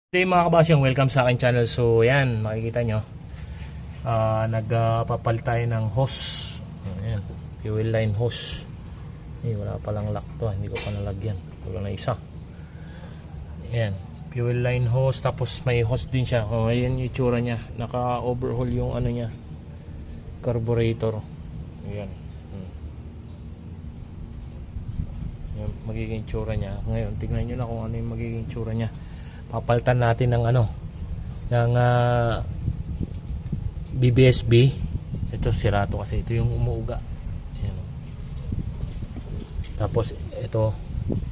Hey mga kabasyong, welcome sa akin channel. So yan, makikita nyo nagpapalit tayo ng hose. Ayan, fuel line hose. Wala palang lock to, hindi ko pa nalagyan. Wala na isa. Ayan, fuel line hose. Tapos may hose din siya. Ayan yung itsura nya. Naka overhaul yung ano nya, carburetor. Ayan. Ayan, magiging itsura nya. Ngayon, tignan nyo na kung ano yung magiging itsura nya. Papalitan natin ng ano, ng BBSB. Ito sira to kasi ito yung umuuga. Ayan. Tapos ito,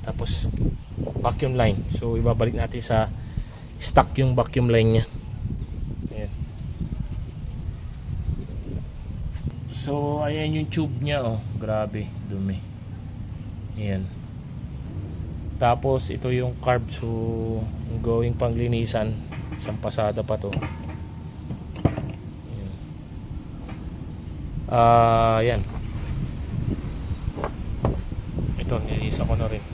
tapos vacuum line. So ibabalik natin sa stock yung vacuum line nya. Ayan. So ayan yung tube nya, oh, grabe dumi. Ayan. Tapos ito yung carb, so going panglinisan, isang pasada pa to. Yan. Ito nilinisan ko na rin,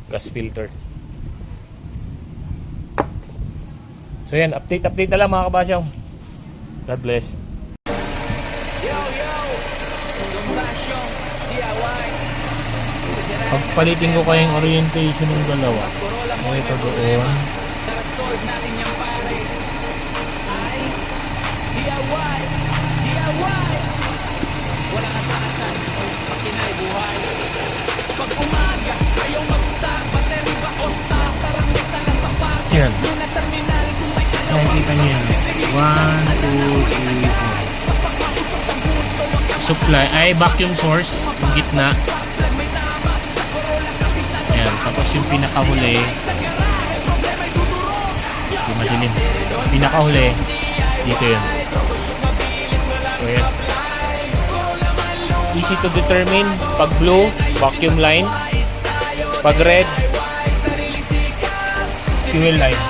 gas filter. So yan, update na lang mga kabasyong. God bless. Pagpalitin ko kayong orientation ng dalawa. Ito doon. Solve natin yung pare. Ay, DIY, DIY. Walang atasan, makinay buhay. Pag umaga, ayaw mag-stop. Battery ba o stop? Tarang may sala sa park. Yan. Yung na-terminal kung may alam. Nakikita niyo yan. 1, 2, 3, 4. Supply, ay vacuum source. Yung gitna. Ayan, tapos yung pinakahuli, hindi madilim. Pinakahuli, dito yun. So yan. Easy to determine. Pag blue, vacuum line. Pag red, fuel line.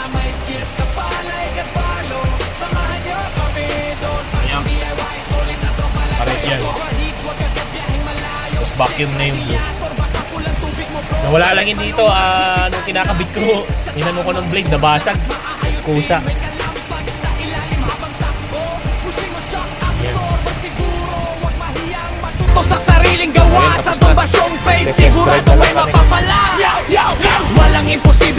Ayan. Paret yan. Tapos vacuum na yung blue. Nawala lang yun dito, nung kinakabit ko, inano ko ng blade, nabasag. Kusa. Ito sa sariling gawa, sa tumbasyong pain, sigurado may mapapala. Walang imposible.